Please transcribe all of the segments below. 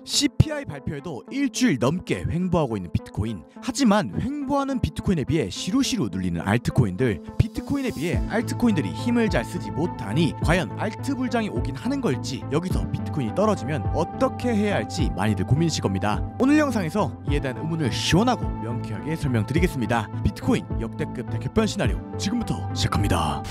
CPI 발표에도 일주일 넘게 횡보하고 있는 비트코인. 하지만 횡보하는 비트코인에 비해 시루시루 눌리는 알트코인들. 비트코인에 비해 알트코인들이 힘을 잘 쓰지 못하니 과연 알트 불장이 오긴 하는 걸지, 여기서 비트코인이 떨어지면 어떻게 해야 할지 많이들 고민이실 겁니다. 오늘 영상에서 이에 대한 의문을 시원하고 명쾌하게 설명드리겠습니다. 비트코인 역대급 대격변 시나리오 지금부터 시작합니다.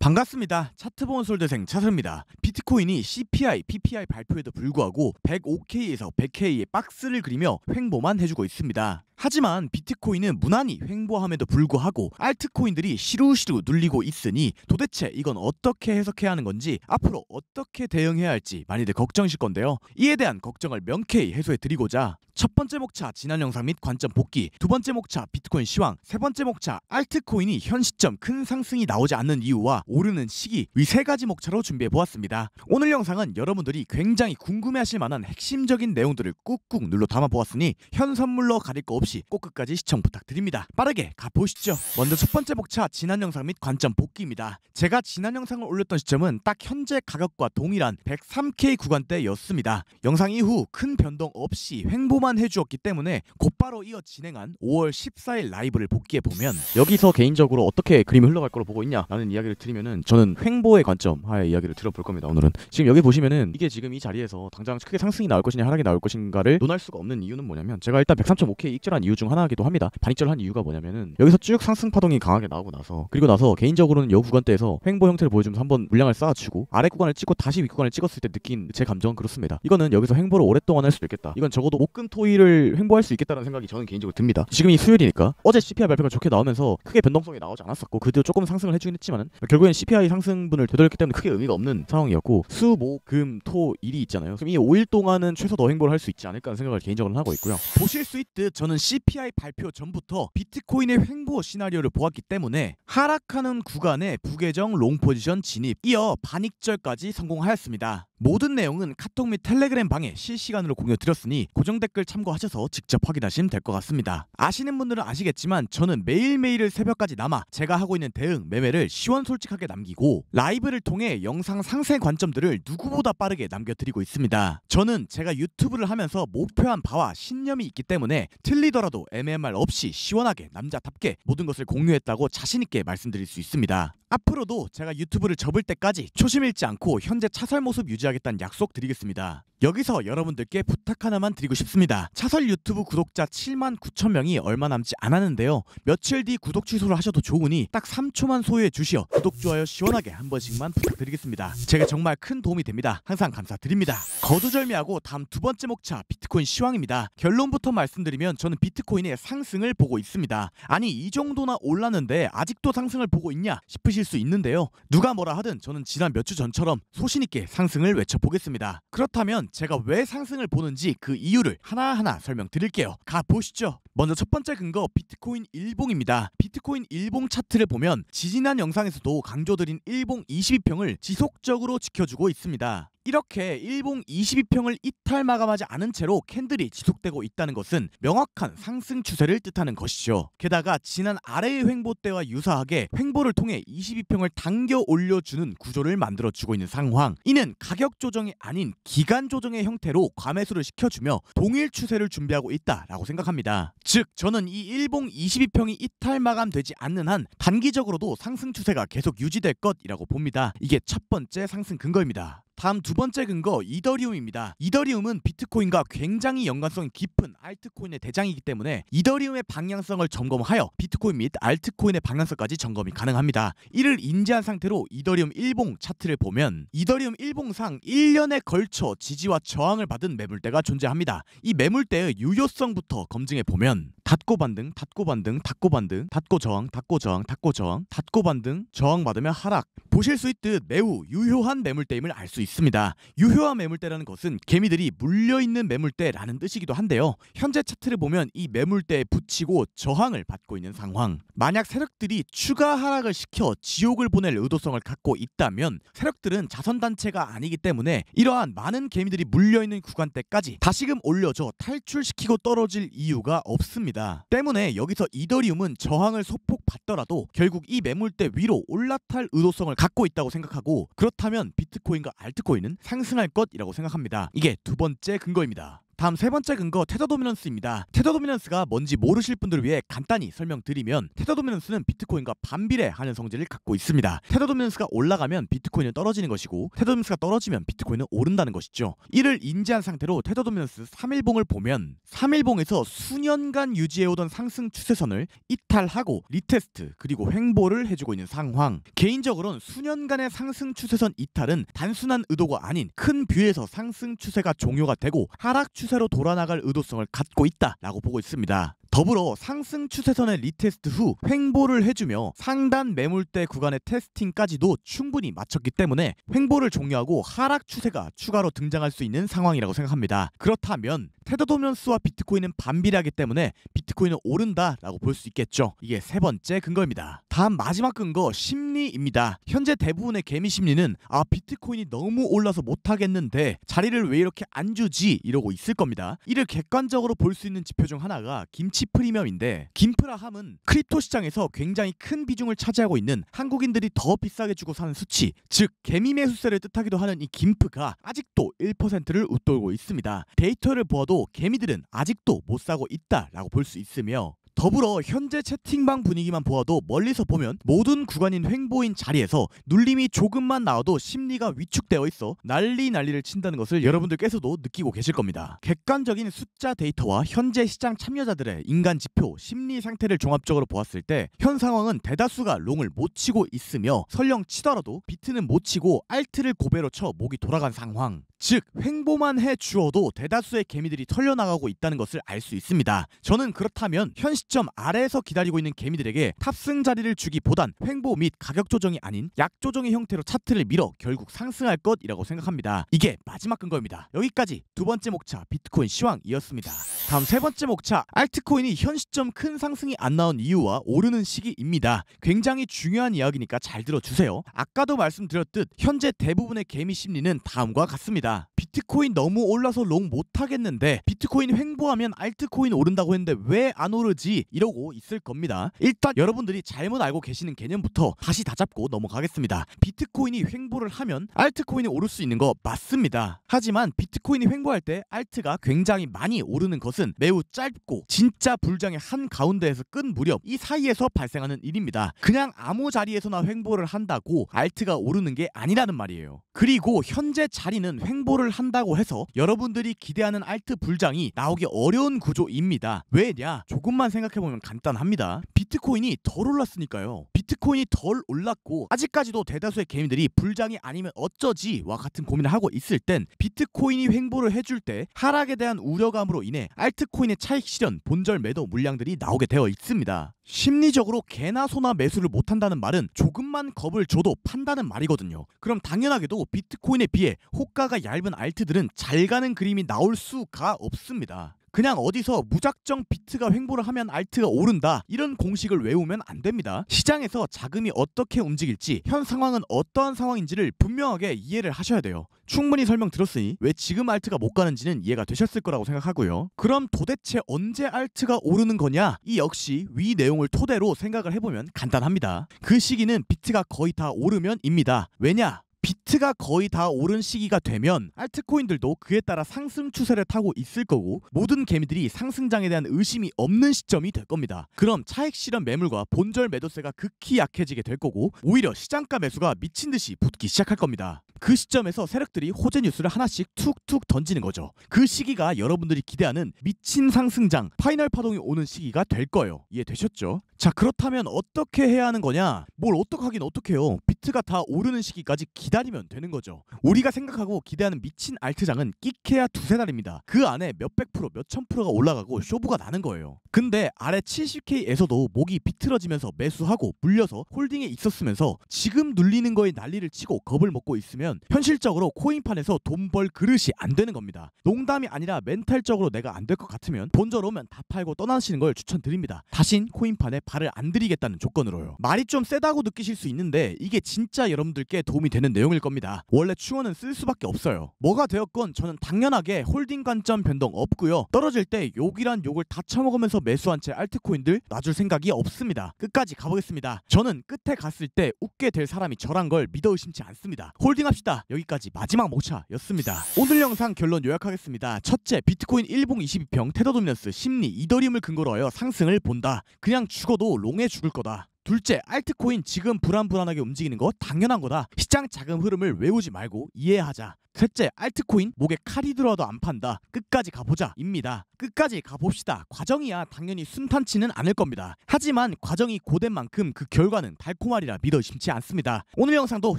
반갑습니다. 차트본 솔드생 차설입니다. 비트코인이 CPI, PPI 발표에도 불구하고 105K에서 100K의 박스를 그리며 횡보만 해주고 있습니다. 하지만 비트코인은 무난히 횡보함에도 불구하고 알트코인들이 시루시루 눌리고 있으니 도대체 이건 어떻게 해석해야 하는 건지, 앞으로 어떻게 대응해야 할지 많이들 걱정이실 건데요. 이에 대한 걱정을 명쾌히 해소해드리고자 첫 번째 목차 지난 영상 및 관점 복귀, 두 번째 목차 비트코인 시황, 세 번째 목차 알트코인이 현 시점 큰 상승이 나오지 않는 이유와 오르는 시기, 위 세 가지 목차로 준비해보았습니다. 오늘 영상은 여러분들이 굉장히 궁금해하실 만한 핵심적인 내용들을 꾹꾹 눌러 담아보았으니 현 선물로 가릴 거 없이 꼭 끝까지 시청 부탁드립니다. 빠르게 가보시죠. 먼저 첫 번째 목차 지난 영상 및 관점 복귀입니다. 제가 지난 영상을 올렸던 시점은 딱 현재 가격과 동일한 103K 구간대였습니다. 영상 이후 큰 변동 없이 횡보만 해주었기 때문에 곧바로 이어 진행한 5월 14일 라이브를 복귀해보면, 여기서 개인적으로 어떻게 그림이 흘러갈 거로 보고 있냐 라는 이야기를 드리면은 저는 횡보의 관점 하에 이야기를 들어볼 겁니다. 오늘은 지금 여기 보시면은 이게 지금 이 자리에서 당장 크게 상승이 나올 것이냐 하락이 나올 것인가를 논할 수가 없는 이유는 뭐냐면, 제가 일단 103.5K 익절한 이유 중 하나이기도 합니다. 반익절한 이유가 뭐냐면은 여기서 쭉 상승 파동이 강하게 나오고 나서, 그리고 나서 개인적으로는 여 구간대에서 횡보 형태를 보여주면서 한번 물량을 쌓아주고 아래 구간을 찍고 다시 위 구간을 찍었을 때 느낀 제 감정은 그렇습니다. 이거는 여기서 횡보를 오랫동안 할 수도 있겠다, 이건 적어도 목금토일을 횡보할 수 있겠다는 생각이 저는 개인적으로 듭니다. 지금이 수요일이니까 어제 CPI 발표가 좋게 나오면서 크게 변동성이 나오지 않았었고, 그래도 조금 상승을 해주긴 했지만은 결국엔 CPI 상승분을 되돌렸기 때문에 크게 의미가 없는 상황이었고, 수, 목, 금, 토, 일이 있잖아요. 그럼 이 5일 동안은 최소 더 횡보를 할 수 있지 않을까 하는 생각을 개인적으로 하고 있고요. 보실 수 있듯 저는 CPI 발표 전부터 비트코인의 횡보 시나리오를 보았기 때문에 하락하는 구간에 부계정 롱 포지션 진입, 이어 반익절까지 성공하였습니다. 모든 내용은 카톡 및 텔레그램 방에 실시간으로 공유드렸으니 고정 댓글 참고하셔서 직접 확인하시면 될 것 같습니다. 아시는 분들은 아시겠지만 저는 매일매일을 새벽까지 남아 제가 하고 있는 대응, 매매를 시원솔직하게 남기고 라이브를 통해 영상 상세 관점들을 누구보다 빠르게 남겨드리고 있습니다. 저는 제가 유튜브를 하면서 목표한 바와 신념이 있기 때문에 틀리더라도 애매한 말 없이 시원하게 남자답게 모든 것을 공유했다고 자신있게 말씀드릴 수 있습니다. 앞으로도 제가 유튜브를 접을 때까지 초심 잃지 않고 현재 차설 모습 유지하겠다는 약속 드리겠습니다. 여기서 여러분들께 부탁 하나만 드리고 싶습니다. 차설 유튜브 구독자 79,000명이 얼마 남지 않았는데요. 며칠 뒤 구독 취소를 하셔도 좋으니 딱 3초만 소유해 주시어 구독, 좋아요 시원하게 한 번씩만 부탁드리겠습니다. 제게 정말 큰 도움이 됩니다. 항상 감사드립니다. 거두절미하고 다음 두 번째 목차 비트코인 시황입니다. 결론부터 말씀드리면 저는 비트코인의 상승을 보고 있습니다. 아니, 이 정도나 올랐는데 아직도 상승을 보고 있냐 싶으실 수 있는데요. 누가 뭐라 하든 저는 지난 몇 주 전처럼 소신있게 상승을 외쳐보겠습니다. 그렇다면 제가 왜 상승을 보는지 그 이유를 하나하나 설명드릴게요. 가보시죠. 먼저 첫 번째 근거, 비트코인 일봉입니다. 비트코인 일봉 차트를 보면 지지난 영상에서도 강조드린 일봉 22평을 지속적으로 지켜주고 있습니다. 이렇게 일봉 22평을 이탈 마감하지 않은 채로 캔들이 지속되고 있다는 것은 명확한 상승 추세를 뜻하는 것이죠. 게다가 지난 아래의 횡보 때와 유사하게 횡보를 통해 22평을 당겨 올려주는 구조를 만들어주고 있는 상황. 이는 가격 조정이 아닌 기간 조정의 형태로 과매수를 시켜주며 동일 추세를 준비하고 있다라고 생각합니다. 즉 저는 이 일봉 22평이 이탈 마감되지 않는 한 단기적으로도 상승 추세가 계속 유지될 것이라고 봅니다. 이게 첫 번째 상승 근거입니다. 다음 두 번째 근거, 이더리움입니다. 이더리움은 비트코인과 굉장히 연관성이 깊은 알트코인의 대장이기 때문에 이더리움의 방향성을 점검하여 비트코인 및 알트코인의 방향성까지 점검이 가능합니다. 이를 인지한 상태로 이더리움 일봉 차트를 보면 이더리움 일봉상 1년에 걸쳐 지지와 저항을 받은 매물대가 존재합니다. 이 매물대의 유효성부터 검증해보면 닫고 반등, 닫고 반등, 닫고 반등, 닫고 저항, 닫고 저항, 닫고 저항, 닫고 반등, 저항 받으며 하락, 보실 수 있듯 매우 유효한 매물대임을 알 수 있습니다. 유효한 매물대라는 것은 개미들이 물려있는 매물대라는 뜻이기도 한데요. 현재 차트를 보면 이 매물대에 붙이고 저항을 받고 있는 상황. 만약 세력들이 추가 하락을 시켜 지옥을 보낼 의도성을 갖고 있다면 세력들은 자선단체가 아니기 때문에 이러한 많은 개미들이 물려있는 구간대까지 다시금 올려줘 탈출시키고 떨어질 이유가 없습니다. 때문에 여기서 이더리움은 저항을 소폭 받더라도 결국 이 매물대 위로 올라탈 의도성을 갖고 있다고 생각하고, 그렇다면 비트코인과 알트코인은 상승할 것이라고 생각합니다. 이게 두 번째 근거입니다. 다음 세 번째 근거, 테더 도미넌스입니다. 테더 도미넌스가 뭔지 모르실 분들을 위해 간단히 설명드리면, 테더 도미넌스는 비트코인과 반비례하는 성질을 갖고 있습니다. 테더 도미넌스가 올라가면 비트코인은 떨어지는 것이고, 테더 도미넌스가 떨어지면 비트코인은 오른다는 것이죠. 이를 인지한 상태로 테더 도미넌스 3일봉을 보면 3일봉에서 수년간 유지해오던 상승 추세선을 이탈하고 리테스트 그리고 횡보를 해주고 있는 상황. 개인적으로는 수년간의 상승 추세선 이탈은 단순한 의도가 아닌 큰 뷰에서 상승 추세가 종료가 되고 하락 추세로 돌아나갈 의도성을 갖고 있다라고 보고 있습니다. 더불어 상승 추세선의 리테스트 후 횡보를 해주며 상단 매물대 구간의 테스팅까지도 충분히 마쳤기 때문에 횡보를 종료하고 하락 추세가 추가로 등장할 수 있는 상황이라고 생각합니다. 그렇다면 테더 도미넌스와 비트코인은 반비례하기 때문에 비트코인은 오른다라고 볼 수 있겠죠. 이게 세 번째 근거입니다. 다음 마지막 근거, 심리입니다. 현재 대부분의 개미 심리는 비트코인이 너무 올라서 못하겠는데 자리를 왜 이렇게 안 주지 이러고 있을 겁니다. 이를 객관적으로 볼 수 있는 지표 중 하나가 김치 프리미엄인데, 김프라 함은 크립토 시장에서 굉장히 큰 비중을 차지하고 있는 한국인들이 더 비싸게 주고 사는 수치, 즉 개미 매수세를 뜻하기도 하는 이 김프가 아직도 1%를 웃돌고 있습니다. 데이터를 보아도 개미들은 아직도 못 사고 있다라고 볼 수 있으며, 더불어 현재 채팅방 분위기만 보아도 멀리서 보면 모든 구간인 횡보인 자리에서 눌림이 조금만 나와도 심리가 위축되어 있어 난리를 친다는 것을 여러분들께서도 느끼고 계실 겁니다. 객관적인 숫자 데이터와 현재 시장 참여자들의 인간 지표, 심리 상태를 종합적으로 보았을 때 현 상황은 대다수가 롱을 못 치고 있으며, 설령 치더라도 비트는 못 치고 알트를 고배로 쳐 목이 돌아간 상황. 즉 횡보만 해 주어도 대다수의 개미들이 털려나가고 있다는 것을 알 수 있습니다. 저는 그렇다면 현 시점 아래에서 기다리고 있는 개미들에게 탑승 자리를 주기보단 횡보 및 가격 조정이 아닌 약 조정의 형태로 차트를 밀어 결국 상승할 것이라고 생각합니다. 이게 마지막 근거입니다. 여기까지 두 번째 목차 비트코인 시황이었습니다. 다음 세 번째 목차, 알트코인이 현 시점 큰 상승이 안 나온 이유와 오르는 시기입니다. 굉장히 중요한 이야기니까 잘 들어주세요. 아까도 말씀드렸듯 현재 대부분의 개미 심리는 다음과 같습니다. 비트코인 너무 올라서 롱 못하겠는데 비트코인 횡보하면 알트코인 오른다고 했는데 왜 안 오르지? 이러고 있을 겁니다. 일단 여러분들이 잘못 알고 계시는 개념부터 다시 다잡고 넘어가겠습니다. 비트코인이 횡보를 하면 알트코인이 오를 수 있는 거 맞습니다. 하지만 비트코인이 횡보할 때 알트가 굉장히 많이 오르는 것은 매우 짧고 진짜 불장의 한가운데에서 끈 무렵 이 사이에서 발생하는 일입니다. 그냥 아무 자리에서나 횡보를 한다고 알트가 오르는 게 아니라는 말이에요. 그리고 현재 자리는 횡보를 한다고 해서 여러분들이 기대하는 알트 불장이 나오기 어려운 구조입니다. 왜냐? 조금만 생각해보면 간단합니다. 비트코인이 덜 올랐으니까요. 비트코인이 덜 올랐고 아직까지도 대다수의 개미들이 불장이 아니면 어쩌지와 같은 고민을 하고 있을 땐 비트코인이 횡보를 해줄 때 하락에 대한 우려감으로 인해 알트코인의 차익 실현, 본절 매도 물량들이 나오게 되어 있습니다. 심리적으로 개나 소나 매수를 못한다는 말은 조금만 겁을 줘도 판다는 말이거든요. 그럼 당연하게도 비트코인에 비해 호가가 얇은 알트들은 잘 가는 그림이 나올 수가 없습니다. 그냥 어디서 무작정 비트가 횡보를 하면 알트가 오른다 이런 공식을 외우면 안 됩니다. 시장에서 자금이 어떻게 움직일지, 현 상황은 어떠한 상황인지를 분명하게 이해를 하셔야 돼요. 충분히 설명드렸으니 왜 지금 알트가 못 가는지는 이해가 되셨을 거라고 생각하고요. 그럼 도대체 언제 알트가 오르는 거냐? 이 역시 위 내용을 토대로 생각을 해보면 간단합니다. 그 시기는 비트가 거의 다 오르면입니다. 왜냐? 비트가 거의 다 오른 시기가 되면 알트코인들도 그에 따라 상승 추세를 타고 있을 거고 모든 개미들이 상승장에 대한 의심이 없는 시점이 될 겁니다. 그럼 차익 실현 매물과 본절 매도세가 극히 약해지게 될 거고 오히려 시장가 매수가 미친 듯이 붙기 시작할 겁니다. 그 시점에서 세력들이 호재 뉴스를 하나씩 툭툭 던지는 거죠. 그 시기가 여러분들이 기대하는 미친 상승장, 파이널 파동이 오는 시기가 될 거예요. 이해되셨죠? 자, 그렇다면 어떻게 해야 하는 거냐? 뭘 어떻게 하긴 어떡해요. 차트가 다 오르는 시기까지 기다리면 되는 거죠. 우리가 생각하고 기대하는 미친 알트장은 끼케야 두세 달입니다. 그 안에 몇백 프로, 몇천 프로가 올라가고 쇼부가 나는 거예요. 근데 아래 70K에서도 목이 비틀어지면서 매수하고 물려서 홀딩에 있었으면서 지금 눌리는 거에 난리를 치고 겁을 먹고 있으면 현실적으로 코인판에서 돈 벌 그릇이 안 되는 겁니다. 농담이 아니라 멘탈적으로 내가 안 될 것 같으면 본전 오면 다 팔고 떠나시는 걸 추천드립니다. 다신 코인판에 발을 안 들이겠다는 조건으로요. 말이 좀 세다고 느끼실 수 있는데 이게 진짜 여러분들께 도움이 되는 내용일 겁니다. 원래 충원은 쓸 수밖에 없어요. 뭐가 되었건 저는 당연하게 홀딩 관점 변동 없고요. 떨어질 때 욕이란 욕을 다 처먹으면서 매수한 채 알트코인들 놔줄 생각이 없습니다. 끝까지 가보겠습니다. 저는 끝에 갔을 때 웃게 될 사람이 저란 걸 믿어 의심치 않습니다. 홀딩합시다. 여기까지 마지막 목차였습니다. 오늘 영상 결론 요약하겠습니다. 첫째, 비트코인 1봉 22평 테더 도미넌스 심리 이더리움을 근거로 하여 상승을 본다. 그냥 죽어도 롱에 죽을 거다. 둘째, 알트코인 지금 불안불안하게 움직이는 거 당연한 거다. 시장 자금 흐름을 외우지 말고 이해하자. 셋째, 알트코인 목에 칼이 들어와도 안 판다. 끝까지 가보자 입니다. 끝까지 가봅시다. 과정이야 당연히 순탄치는 않을 겁니다. 하지만 과정이 고된 만큼 그 결과는 달콤하리라 믿어 의심치 않습니다. 오늘 영상도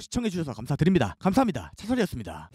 시청해주셔서 감사드립니다. 감사합니다. 차설이었습니다.